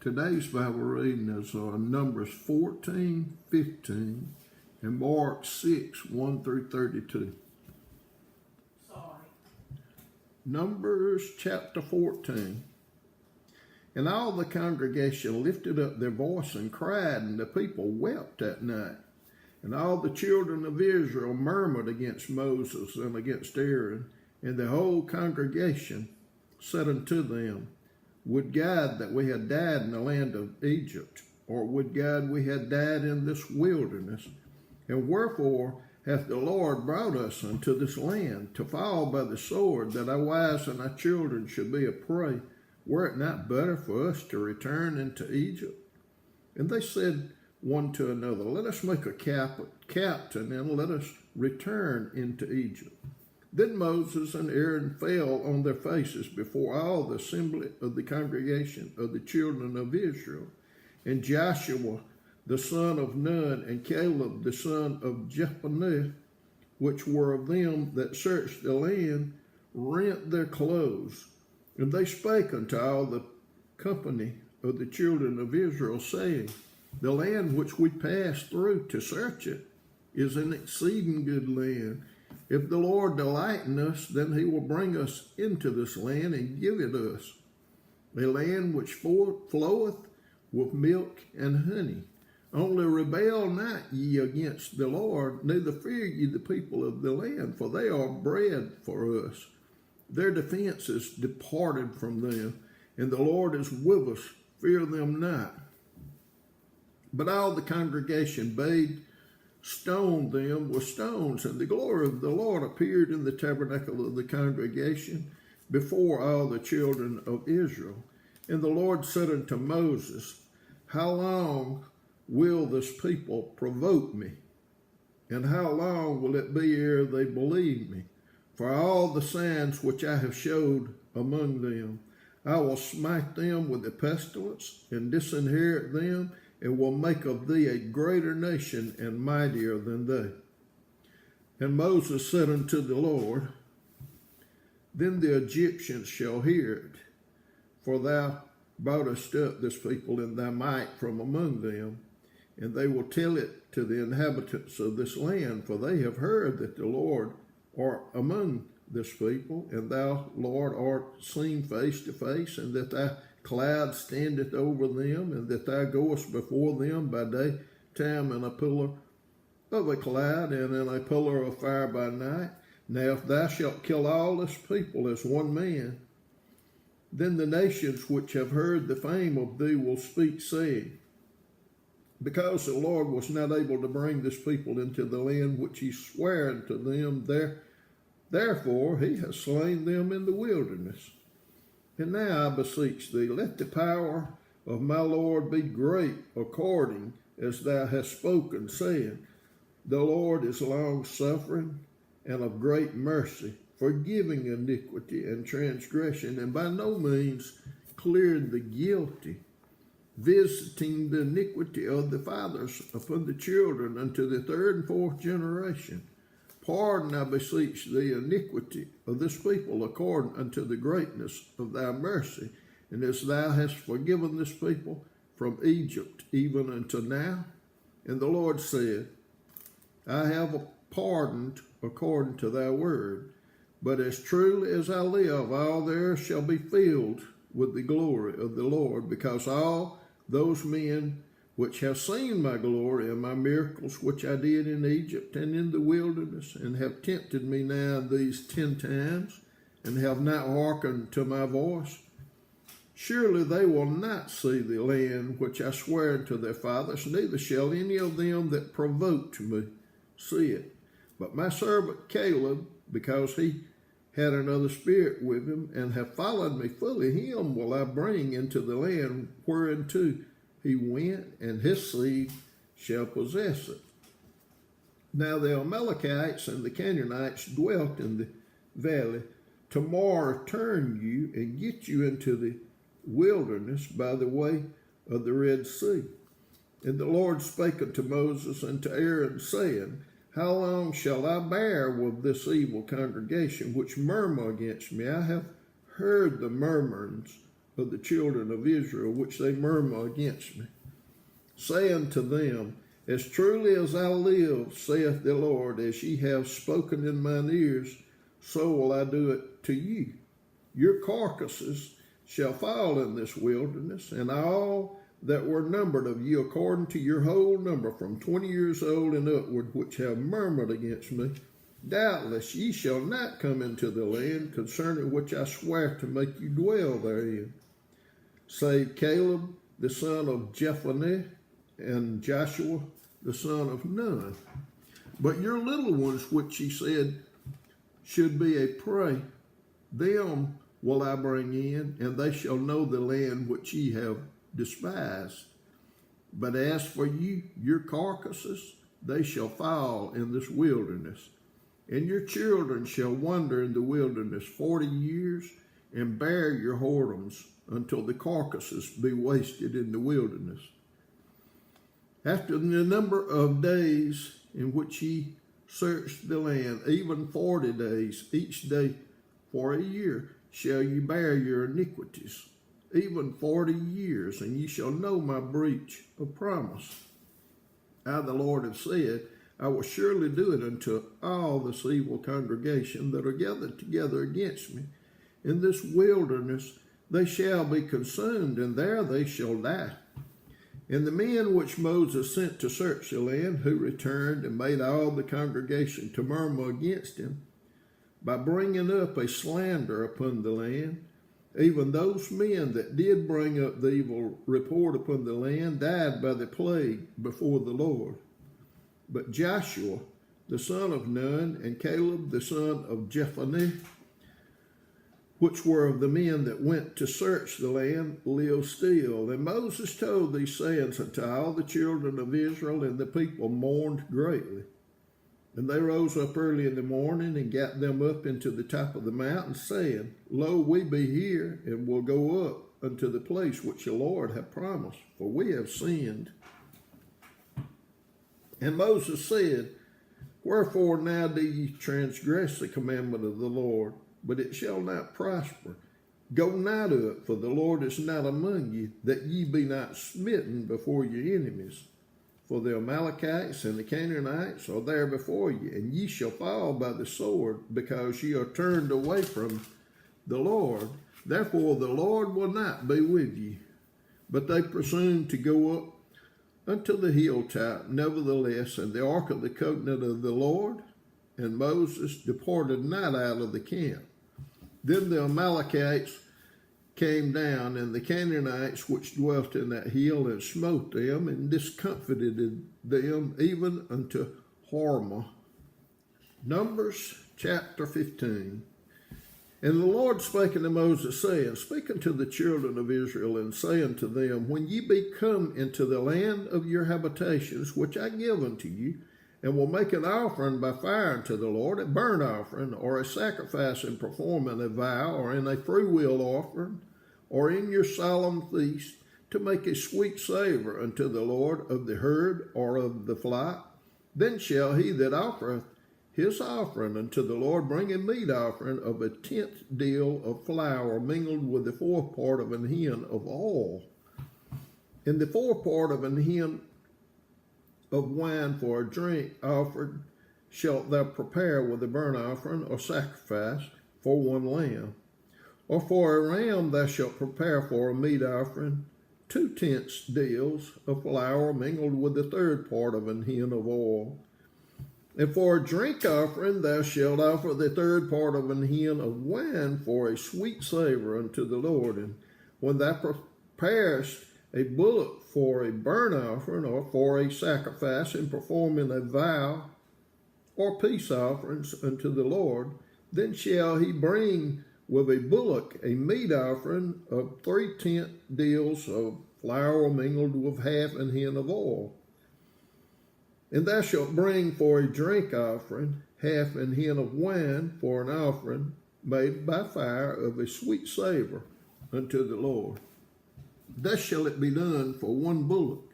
Today's Bible reading is Numbers 14, 15, and Mark 6, 1 through 32. Numbers chapter 14. And all the congregation lifted up their voice and cried, and the people wept that night. And all the children of Israel murmured against Moses and against Aaron, and the whole congregation said unto them, Would God that we had died in the land of Egypt, or would God we had died in this wilderness? And wherefore hath the Lord brought us unto this land, to fall by the sword, that our wives and our children should be a prey? Were it not better for us to return into Egypt? And they said one to another, Let us make a captain, and let us return into Egypt. Then Moses and Aaron fell on their faces before all the assembly of the congregation of the children of Israel. And Joshua the son of Nun, and Caleb the son of Jephunneh, which were of them that searched the land, rent their clothes. And they spake unto all the company of the children of Israel, saying, The land which we passed through to search it is an exceeding good land. If the Lord delight in us, then he will bring us into this land and give it us, a land which floweth with milk and honey. Only rebel not ye against the Lord, neither fear ye the people of the land, for they are bread for us. Their defense is departed from them, and the Lord is with us. Fear them not. But all the congregation bade stone them with stones, and the glory of the Lord appeared in the tabernacle of the congregation before all the children of Israel. And the Lord said unto Moses, How long will this people provoke me? And how long will it be ere they believe me? For all the signs which I have showed among them, I will smite them with the pestilence, and disinherit them, and will make of thee a greater nation and mightier than they. And Moses said unto the Lord, Then the Egyptians shall hear it, for thou broughtest up this people in thy might from among them, and they will tell it to the inhabitants of this land, for they have heard that the Lord art among this people, and thou, Lord, art seen face to face, and that thy cloud standeth over them, and that thou goest before them by day time in a pillar of a cloud, and in a pillar of fire by night. Now if thou shalt kill all this people as one man, then the nations which have heard the fame of thee will speak, saying, Because the Lord was not able to bring this people into the land which he sware unto them, therefore he has slain them in the wilderness. And now I beseech thee, let the power of my Lord be great, according as thou hast spoken, saying, The Lord is long-suffering and of great mercy, forgiving iniquity and transgression, and by no means clearing the guilty, visiting the iniquity of the fathers upon the children unto the third and fourth generation. Pardon, I beseech thee, iniquity of this people according unto the greatness of thy mercy, and as thou hast forgiven this people from Egypt even unto now. And the Lord said, I have pardoned according to thy word, but as truly as I live, all the earth shall be filled with the glory of the Lord, because all those men which have seen my glory and my miracles which I did in Egypt and in the wilderness, and have tempted me now these 10 times, and have not hearkened to my voice, surely they will not see the land which I swear unto their fathers, neither shall any of them that provoked me see it. But my servant Caleb, because he had another spirit with him, and have followed me fully, him will I bring into the land whereinto he went, and his seed shall possess it. Now the Amalekites and the Canaanites dwelt in the valley. Tomorrow turn you and get you into the wilderness by the way of the Red Sea. And the Lord spake unto Moses and to Aaron, saying, How long shall I bear with this evil congregation which murmur against me? I have heard the murmurings of the children of Israel, which they murmur against me, saying to them, As truly as I live, saith the Lord, as ye have spoken in mine ears, so will I do it to you. Your carcasses shall fall in this wilderness, and all that were numbered of you according to your whole number, from 20 years old and upward, which have murmured against me. Doubtless ye shall not come into the land concerning which I swear to make you dwell therein, save Caleb the son of Jephunneh and Joshua the son of Nun. But your little ones, which he said should be a prey, them will I bring in, and they shall know the land which ye have despised. But as for you, your carcasses, they shall fall in this wilderness. And your children shall wander in the wilderness 40 years, and bear your whoredoms until the carcasses be wasted in the wilderness. After the number of days in which ye searched the land, even 40 days, each day for a year, shall ye bear your iniquities, even 40 years, and ye shall know my breach of promise. I, the Lord, have said, I will surely do it unto all this evil congregation that are gathered together against me. In this wilderness they shall be consumed, and there they shall die. And the men which Moses sent to search the land, who returned and made all the congregation to murmur against him, by bringing up a slander upon the land, even those men that did bring up the evil report upon the land died by the plague before the Lord. But Joshua, the son of Nun, and Caleb, the son of Jephunneh, which were of the men that went to search the land, live still. And Moses told these sayings unto all the children of Israel, and the people mourned greatly. And they rose up early in the morning, and got them up into the top of the mountain, saying, Lo, we be here, and will go up unto the place which the Lord hath promised, for we have sinned. And Moses said, Wherefore now do ye transgress the commandment of the Lord? But it shall not prosper. Go nigh to it, for the Lord is not among you, that ye be not smitten before your enemies. For the Amalekites and the Canaanites are there before you, and ye shall fall by the sword, because ye are turned away from the Lord. Therefore the Lord will not be with you. But they presumed to go up unto the hilltop, nevertheless, and the ark of the covenant of the Lord, and Moses departed not out of the camp. Then the Amalekites came down, and the Canaanites which dwelt in that hill, and smote them, and discomfited them even unto Hormah. Numbers chapter 15. And the Lord spake unto Moses, saying, Speak unto the children of Israel, and say unto them, When ye be come into the land of your habitations, which I give unto you, and will make an offering by fire unto the Lord, a burnt offering, or a sacrifice in performing a vow, or in a freewill offering, or in your solemn feast, to make a sweet savor unto the Lord of the herd or of the flock, then shall he that offereth his offering unto the Lord bring a meat offering of a 10th deal of flour mingled with the 4th part of an hin of oil, and the 4th part of an hin of wine for a drink offered shalt thou prepare with a burnt offering or sacrifice for one lamb. Or for a ram thou shalt prepare for a meat offering 2/10 deals of flour mingled with the 3rd part of an hin of oil. And for a drink offering thou shalt offer the 3rd part of an hin of wine for a sweet savor unto the Lord. And when thou preparest a bullock for a burnt offering, or for a sacrifice in performing a vow, or peace offerings unto the Lord, then shall he bring with a bullock a meat offering of 3/10 deals of flour mingled with half an hin of oil. And thou shalt bring for a drink offering half an hin of wine for an offering made by fire of a sweet savor unto the Lord. Thus shall it be done for one bullock,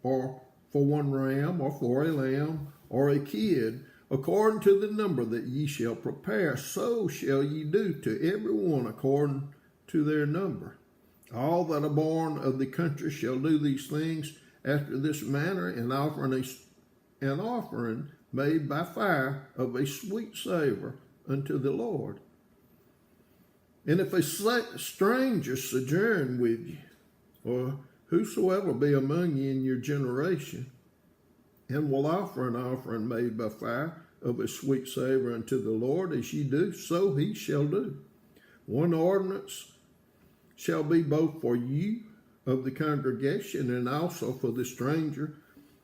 or for one ram, or for a lamb, or a kid, according to the number that ye shall prepare. So shall ye do to every one according to their number. All that are born of the country shall do these things after this manner, and an offering made by fire of a sweet savor unto the Lord. And if a stranger sojourn with you, or whosoever be among you in your generation, and will offer an offering made by fire of a sweet savor unto the Lord, as ye do, so he shall do. One ordinance shall be both for you of the congregation, and also for the stranger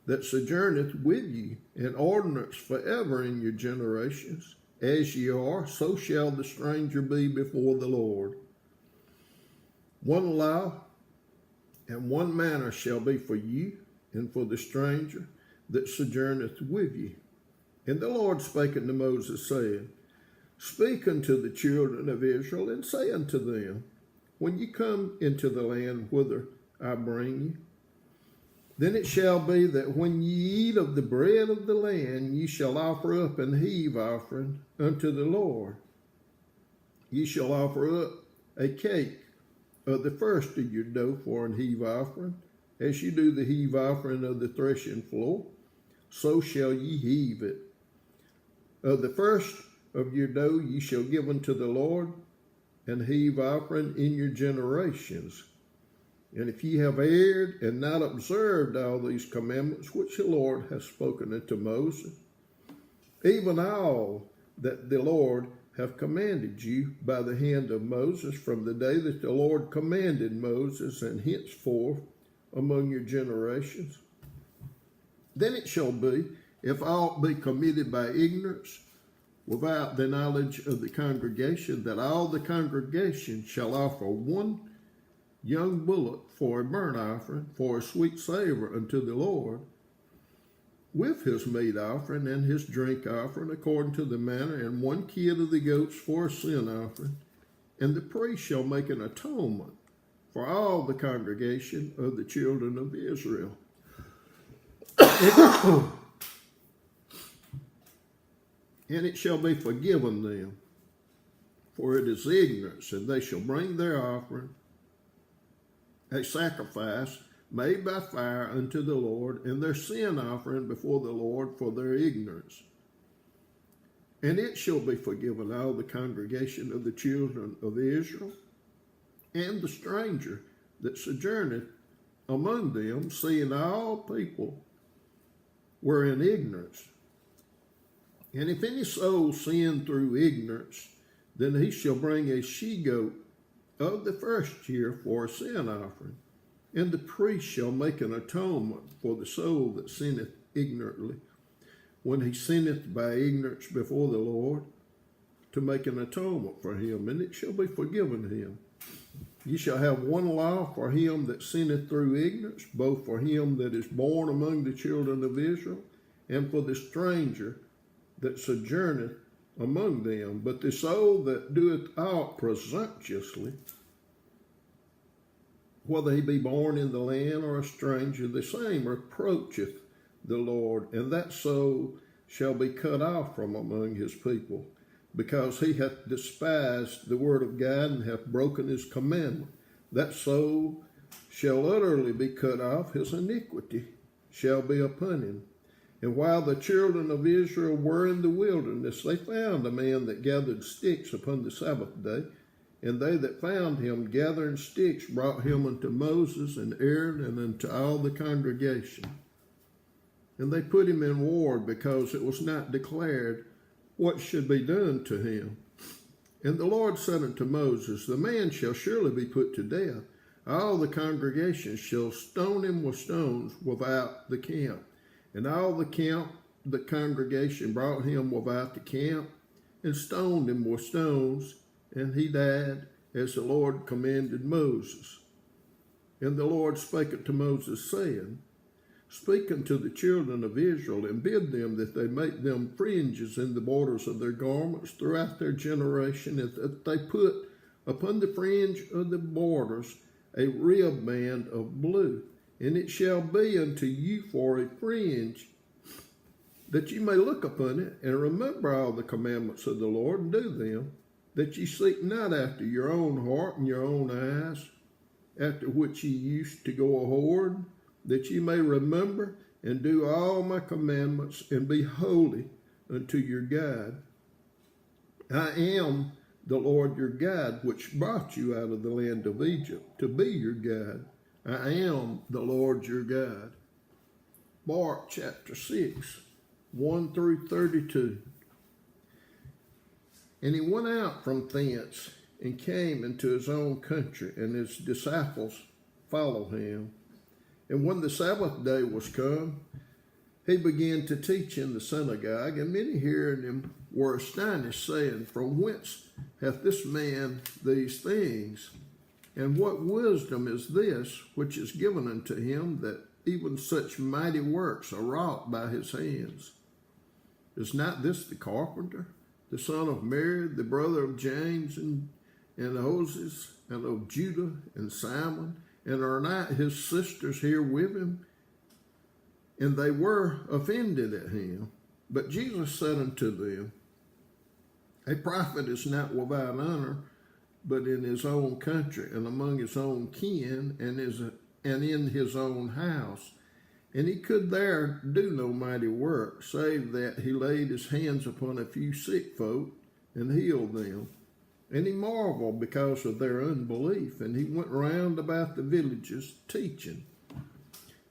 that sojourneth with you, an ordinance forever in your generations. As ye are, so shall the stranger be before the Lord. One law and one manner shall be for you and for the stranger that sojourneth with you. And the Lord spake unto Moses, saying, Speak unto the children of Israel, and say unto them, When ye come into the land whither I bring you, then it shall be that when ye eat of the bread of the land, ye shall offer up an heave offering unto the Lord. Ye shall offer up a cake of the first of your dough for an heave offering, as ye do the heave offering of the threshing floor, so shall ye heave it. Of the first of your dough ye shall give unto the Lord an heave offering in your generations. And if ye have erred and not observed all these commandments which the Lord hath spoken unto Moses, even all that the Lord hath commanded you by the hand of Moses from the day that the Lord commanded Moses, and henceforth among your generations, then it shall be, if aught be committed by ignorance, without the knowledge of the congregation, that all the congregation shall offer one young bullock for a burnt offering, for a sweet savor unto the Lord, with his meat offering and his drink offering according to the manner, and one kid of the goats for a sin offering. And the priest shall make an atonement for all the congregation of the children of Israel. And it shall be forgiven them, for it is ignorance, and they shall bring their offering, a sacrifice made by fire unto the Lord, and their sin offering before the Lord for their ignorance. And it shall be forgiven all the congregation of the children of Israel, and the stranger that sojourneth among them, seeing all people were in ignorance. And if any soul sin through ignorance, then he shall bring a she-goat of the first year for a sin offering. And the priest shall make an atonement for the soul that sinneth ignorantly, when he sinneth by ignorance before the Lord, to make an atonement for him, and it shall be forgiven him. Ye shall have one law for him that sinneth through ignorance, both for him that is born among the children of Israel, and for the stranger that sojourneth among them. But the soul that doeth aught presumptuously, whether he be born in the land or a stranger, the same reproacheth the Lord, and that soul shall be cut off from among his people, because he hath despised the word of God and hath broken his commandment. That soul shall utterly be cut off, his iniquity shall be upon him. And while the children of Israel were in the wilderness, they found a man that gathered sticks upon the Sabbath day. And they that found him gathering sticks brought him unto Moses and Aaron and unto all the congregation. And they put him in ward, because it was not declared what should be done to him. And the Lord said unto Moses, The man shall surely be put to death. All the congregation shall stone him with stones without the camp. And all the congregation brought him without the camp, and stoned him with stones, and he died as the Lord commanded Moses. And the Lord spake unto Moses, saying, Speak unto the children of Israel, and bid them that they make them fringes in the borders of their garments throughout their generation, and that they put upon the fringe of the borders a ribband of blue. And it shall be unto you for a fringe, that ye may look upon it, and remember all the commandments of the Lord, and do them, that ye seek not after your own heart and your own eyes, after which ye used to go a whoring, that ye may remember and do all my commandments and be holy unto your God. I am the Lord your God, which brought you out of the land of Egypt to be your God. I am the Lord your God. Mark chapter 6, 1 through 32. And he went out from thence and came into his own country, and his disciples followed him. And when the Sabbath day was come, he began to teach in the synagogue, and many hearing him were astonished, saying, From whence hath this man these things? And what wisdom is this which is given unto him, that even such mighty works are wrought by his hands? Is not this the carpenter, the son of Mary, the brother of James and Joses, and of Judah and Simon? And are not his sisters here with him? And they were offended at him. But Jesus said unto them, A prophet is not without honor, but in his own country, and among his own kin, and in his own house. And he could there do no mighty work, save that he laid his hands upon a few sick folk and healed them. And he marveled because of their unbelief. And he went round about the villages teaching.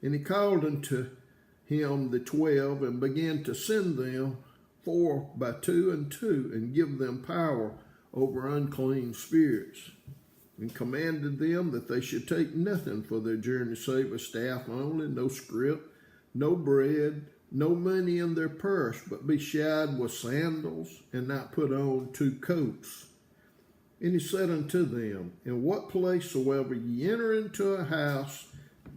And he called unto him the 12, and began to send them 4 by 2 and 2, and give them power over unclean spirits, and commanded them that they should take nothing for their journey save a staff only, no scrip, no bread, no money in their purse, but be shod with sandals, and not put on 2 coats. And he said unto them, In what place soever ye enter into a house,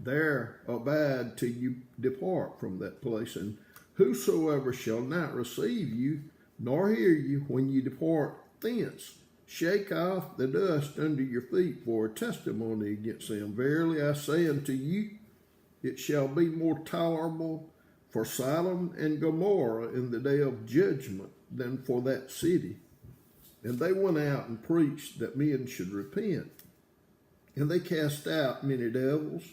there abide till you depart from that place. And whosoever shall not receive you, nor hear you when you depart thence, shake off the dust under your feet for a testimony against them. Verily I say unto you, it shall be more tolerable for Sodom and Gomorrah in the day of judgment than for that city. And they went out and preached that men should repent. And they cast out many devils,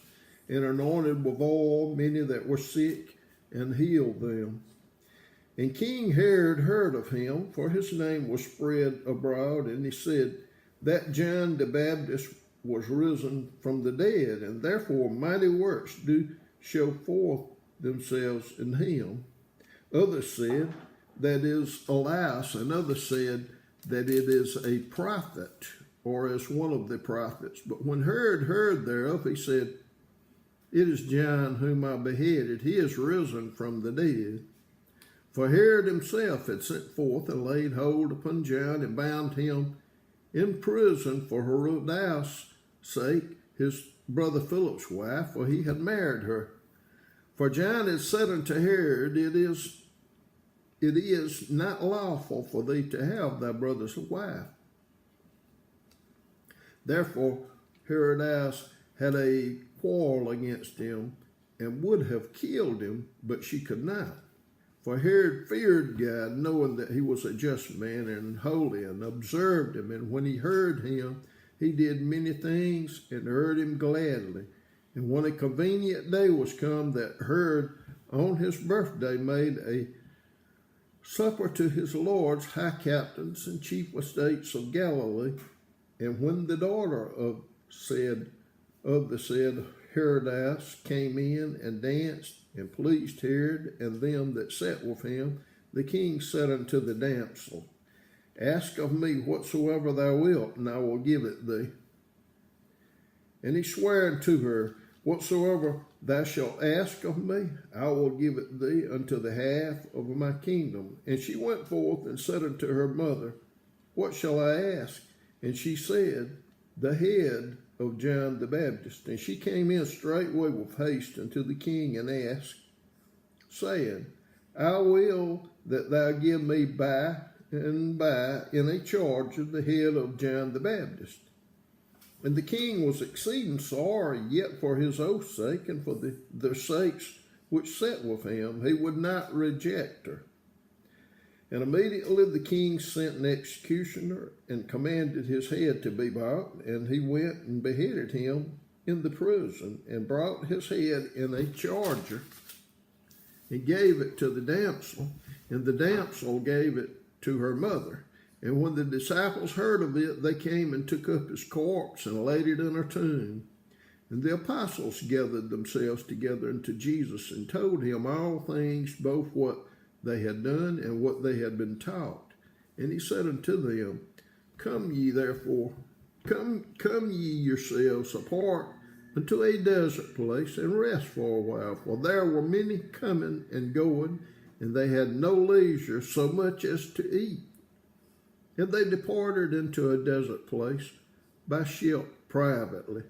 and anointed with oil many that were sick, and healed them. And King Herod heard of him, for his name was spread abroad, and he said, That John the Baptist was risen from the dead, and therefore mighty works do show forth themselves in him. Others said, That is Elias, and others said, that it is a prophet, or as one of the prophets. But when Herod heard thereof, he said, It is John whom I beheaded. He is risen from the dead. For Herod himself had sent forth and laid hold upon John, and bound him in prison for Herodias' sake, his brother Philip's wife, for he had married her. For John had said unto Herod, It is not lawful for thee to have thy brother's wife. Therefore Herodias had a quarrel against him, and would have killed him, but she could not. For Herod feared God, knowing that he was a just man and holy, and observed him. And when he heard him, he did many things, and heard him gladly. And when a convenient day was come, that Herod on his birthday made a supper to his lords, high captains, and chief estates of Galilee. And when the daughter of the said Herodias came in and danced, and pleased Herod and them that sat with him, the king said unto the damsel, Ask of me whatsoever thou wilt, and I will give it thee. And he sware unto her, Whatsoever thou shalt ask of me, I will give it thee unto the half of my kingdom. And she went forth and said unto her mother, What shall I ask? And she said, The head of John the Baptist. And she came in straightway with haste unto the king, and asked, saying, I will that thou give me by and by in a charge of the head of John the Baptist. And the king was exceeding sorry, yet for his oath's sake, and for their sakes which sat with him, he would not reject her. And immediately the king sent an executioner, and commanded his head to be brought, and he went and beheaded him in the prison, and brought his head in a charger, and gave it to the damsel, and the damsel gave it to her mother. And when the disciples heard of it, they came and took up his corpse and laid it in a tomb. And the apostles gathered themselves together unto Jesus and told him all things, both what they had done and what they had been taught. And he said unto them, Come ye therefore, come ye yourselves apart unto a desert place, and rest for a while. For there were many coming and going, and they had no leisure so much as to eat. And they departed into a desert place by ship privately.